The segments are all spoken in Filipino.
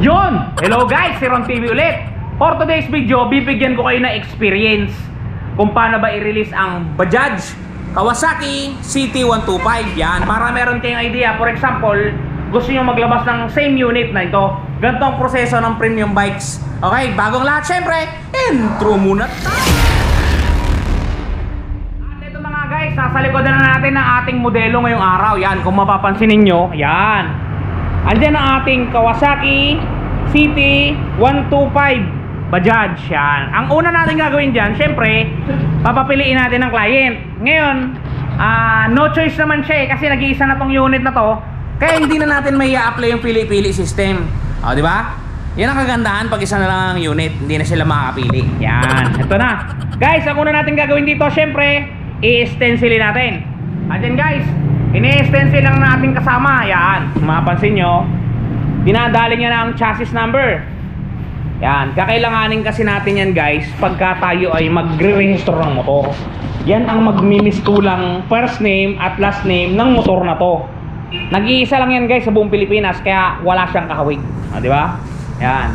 Yon! Hello guys, si Ron TV ulit. For today's video, bibigyan ko kayo ng experience kung paano ba i-release ang Bajaj Kawasaki CT125. Yan, para meron kayong idea. For example, gusto nyo maglabas ng same unit na ito. Ganito ang proseso ng premium bikes. Okay, bagong lahat syempre, intro muna tayo. At ito mga guys, nasa likodan na natin ang ating modelo ngayong araw. Yan, kung mapapansin ninyo, yan. Andyan ang ating Kawasaki CT125 Bajaj. Yan. Ang una natin gagawin dyan, syempre, papapiliin natin ng client. Ngayon, no choice naman siya kasi nag-iisa na tong unit na to. Kaya hindi na natin may i-apply yung pili-pili system. O, di ba? Yan ang kagandahan pag isa na lang ang unit. Hindi na sila makakapili. Yan. Ito na. Guys, ang una natin gagawin dito, syempre, i-stencilin natin. Andyan guys, ini-stencil lang natin kasama. Yan. Mapansin nyo, dinadali niya na ang chassis number. Yan. Kakailanganin kasi natin yan guys pagka tayo ay magre-register ng motor. Yan ang magmimistulang first name at last name ng motor na to. Nag-iisa lang yan guys sa buong Pilipinas, kaya wala siyang kahawig. Di ba? Yan.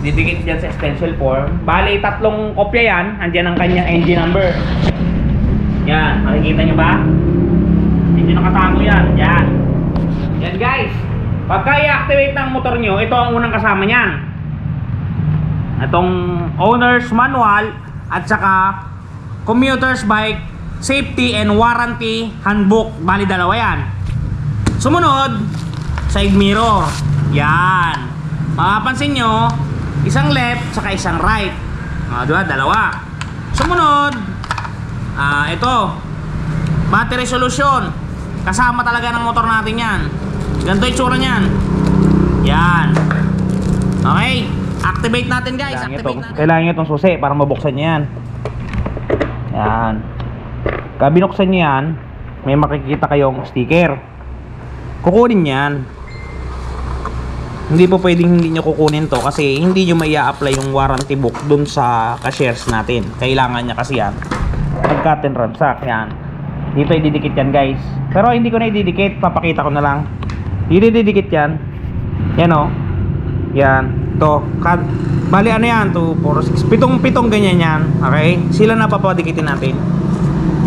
Ididikit dyan sa stencil form. Bali, 3 kopya yan. Andyan ang kanyang engine number. Yan. Makikita nyo ba? Hindi nakatago yan. Yan. Yan guys. Pagka i-activate ng motor nyo, ito ang unang kasama nyan. Itong owner's manual at saka commuter's bike safety and warranty handbook. Bali, dalawa yan. Sumunod, side mirror. Yan. Mapapansin nyo, isang left saka isang right. Diba? Dalawa. Sumunod, ito, battery solution. Kasama talaga ng motor natin yan. Ganito yung tsura nyan. Yan. Okay. Activate natin guys. Kailangan nyo itong susi para mabuksan nyo yan. Yan. Kaya binuksan nyo yan, may makikita kayong sticker. Kukunin yan. Hindi po pwedeng hindi nyo kukunin to kasi hindi nyo may i-apply yung warranty book dun sa cashiers natin. Kailangan niya kasi yan pag-cut and ransack. Yan. Dito ididikit yan guys. Pero hindi ko na ididikit, papakita ko na lang. Dito ididikit yan. Yan o. Yan. Ito. Bali ano yan? 2, 4, 6. 7 ganyan yan. Okay? Sila na papadikitin natin.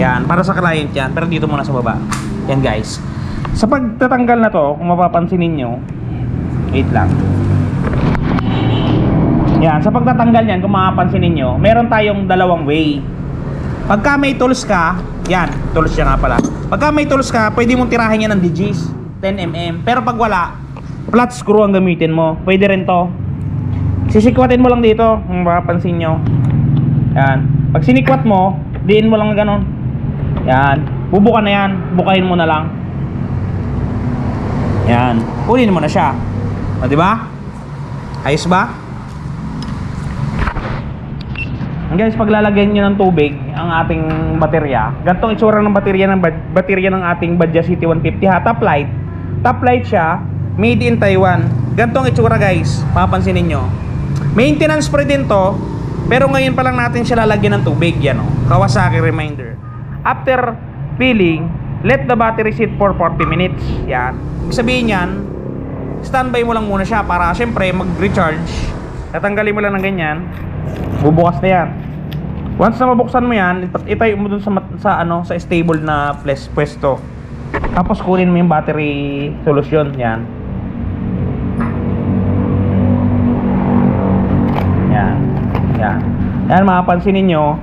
Yan. Para sa client yan. Pero dito muna sa baba. Yan guys. Sa pagtatanggal na to, kung mapapansin ninyo, wait lang. Yan. Sa pagtatanggal yan, kung mapapansin ninyo, meron tayong dalawang way. Pagka may tools ka, yan, tools siya nga pala. Pagka may tools ka, pwede mong tirahin yan ng digis, 10mm. Pero pag wala, flat screw ang gamitin mo. Pwede rin to. Sisikwatin mo lang dito, kung mapapansin nyo. Yan. Pag sinikwat mo, diin mo lang ganon. Yan. Bubuka na yan. Bukahin mo na lang. Yan. Kunin mo na siya. O, diba? Ayos ba? Guys, paglalagyan nyo ng tubig ang ating baterya, ganitong itsura ng baterya ng ating Bajaj CT150 ha. Top light. Top light siya. Made in Taiwan. Ganitong itsura guys. Papansin niyo. Maintenance free din to. Pero ngayon pa lang natin siya lalagyan ng tubig. Yan o. Kawasaki reminder. After filling, let the battery sit for 40 minutes. Yan. Ibig sabihin yan, standby mo lang muna siya para syempre mag-recharge. Tatanggalin mo lang ng ganyan. Bubukas na yan. Once na mabuksan mo yan, itayo mo dun sa stable na pwesto. Tapos kunin mo yung battery solution. Yan. Yan. Yan. Yan, mapapansin ninyo,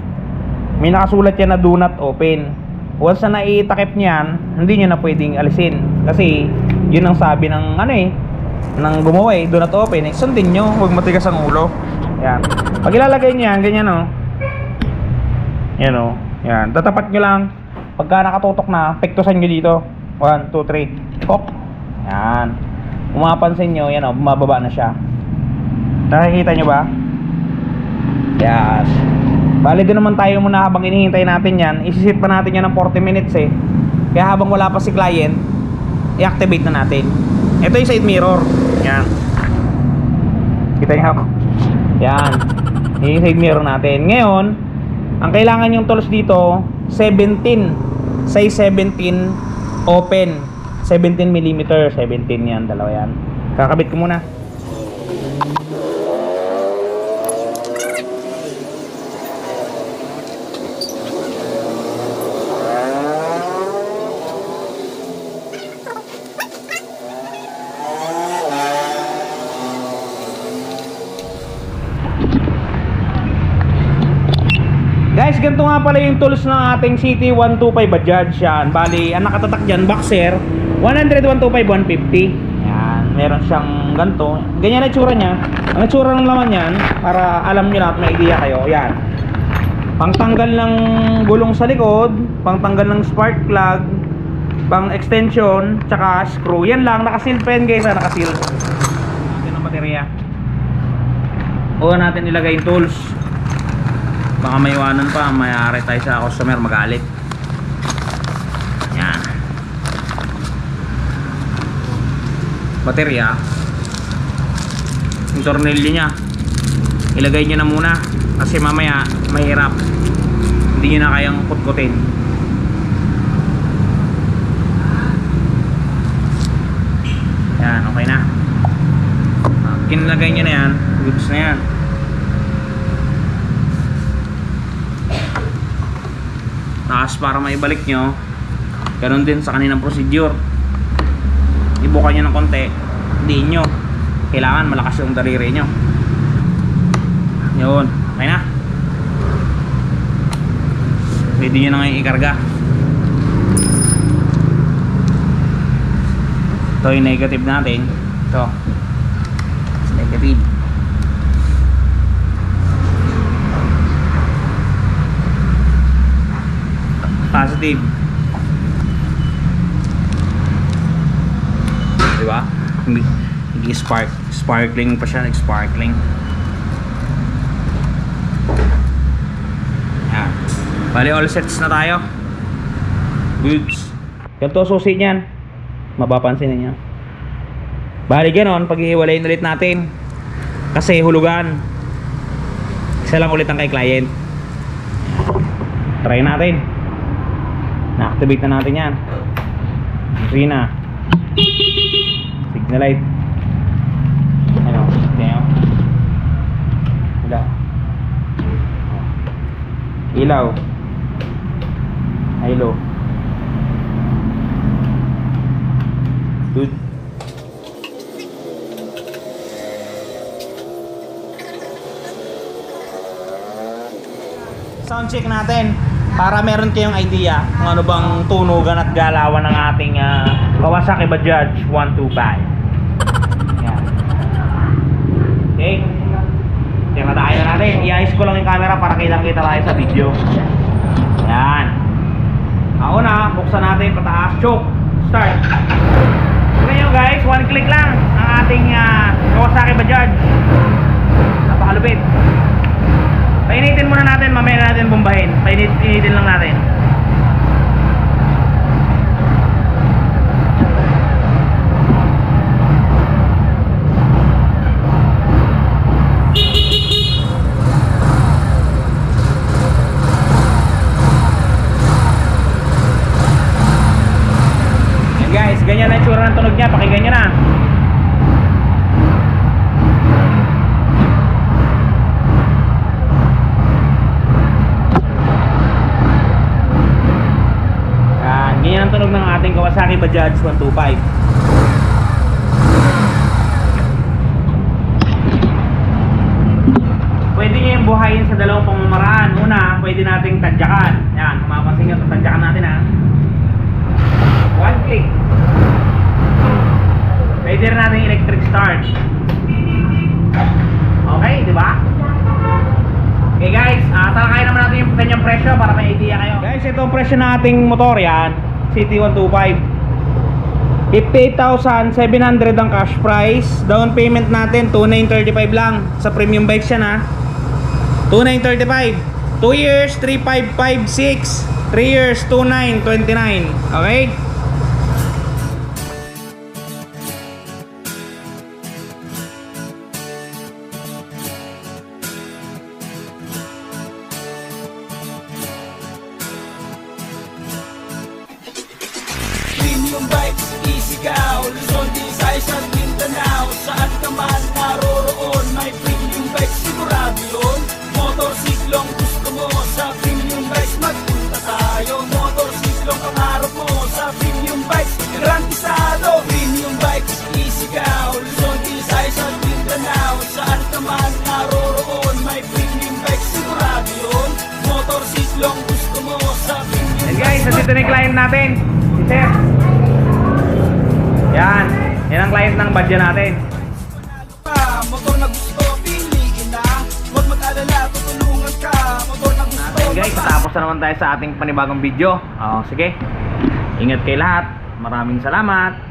may nakasulat yan na do not open. Once na naitakip niyan, hindi nyo na pwedeng alisin. Kasi yun ang sabi ng ng gumawa do not open. Sundin nyo, huwag matigas ang ulo. Yan. Pag ilalagay nyo yan, ganyan o. Yan o. Yan. Tatapat nyo lang. Pagka nakatutok na, pektusan nyo dito. 1, 2, 3. Pok. Yan. Kung mapapansin nyo, yan o. Bumababa na siya. Nakikita nyo ba? Yan. Bali din naman tayo muna habang inihintay natin yan. Isisit pa natin yan ng 40 minutes eh. Kaya habang wala pa si client, i-activate na natin. Ito yung side mirror. Yan. Kita nyo ako. Yan. Yung side mirror natin. Ngayon, ang kailangan yung tools dito, 17. Size 17 open. 17mm. 17 yan. Dalawa yan. Kakabit ko muna. Guys, ganito nga pala yung tools ng ating CT125 Bajaj. Yan, bali, ang nakatatak dyan, boxer 100, 125, 150. Yan, meron siyang ganito. Ganyan ang itsura niya. Ang itsura ng laman yan, para alam nyo na at may idea kayo. Yan, pangtanggal ng gulong sa likod, pangtanggal ng spark plug, pang extension, tsaka screw. Yan lang, nakaseal pa yan guys, nakaseal. Natin ang baterya. Huwag natin ilagay yung tools. Baka may iwanan pa, mayari tayo sa customer, magalit. Yan. Baterya. Yung tornilyo nya, ilagay nyo na muna. Kasi mamaya, mahirap. Hindi nyo na kayang kutkutin. Yan, okay na. Kinlagay nyo na yan, goods na yan. Tapos para maibalik nyo, ganun din sa kaninang procedure. Ibuka nyo ng konti, diin nyo. Kailangan malakas yung daliri nyo. Yun, okay na. Pwede nyo na ngayon ikarga. Ito yung negative natin. Ito negative. Positive. Diba? Hindi sparkling pa siya, nag-sparkling. Yan. Bali all sets na tayo. Goods. Ganito susi niyan. Mapapansin niyo. Bali ganon, pag-ihiwalayin ulit natin. Kasi hulugan. Isa lang ulit ang kay client. Try natin. Na-activate na natin yan. Free na. Signal light. Ano? Tingnan. Wala. Ilaw. High low. Good. Sound check natin para meron kayong idea kung ano bang tunugan at galawan ng ating Kawasaki Bajaj 125. Yan. Okay. Tira tayo na natin. I-ayos ko lang yung camera para kitang-kita tayo sa video. Yan. Ako na, buksan natin pataas. Choke. Start. Tignan nyo guys, one click lang ang ating Kawasaki Bajaj. Napakalupit. Painitin muna natin, mamaya natin bombahin. Painitin lang natin. Yan guys, ganyan na yung tsura ng tunog niya. Pakinggan nyo na. Ganyan ang tunog ng ating Kawasaki Bajaj 125. Pwede nyo yung buhayin sa dalawang pamamaraan. Una, pwede nating tadyakan. Yan, kung mapapansin nyo, tadyakan natin ha. One click. Pwede rin natin electric start. Okay, di ba? Okay guys, talakayin naman natin yung kanyang presyo para may idea kayo. Guys, ito ang presyo ng ating motor yan, CT125. 58,700 ang cash price. Down payment natin 2,935 lang. Sa premium bikes yan ha. 2,935. 2 years 3,556. 3 years 2,929. Okay? Premium bikes, easy ka, Luzon, Visayas at Mindanao. Saan ka man naroroon, bikes, garantisado. Premium bikes, isigaw. Luzon, Visayas at Mindanao. Saan ka man naroroon, may premium bikes, sigurado yun. Motor sislong gusto mo sa premium Hey guys, nandito na yung client natin. Si Sir. Yan. Yan ang client ng badya natin. pa. Motor na gusto, piliin na. Huwag mag-alala, tutulungan ka. Motor na gusto, Hey guys, tapos na naman tayo sa ating panibagong video. Sige. Ingat kayo lahat. Maraming salamat.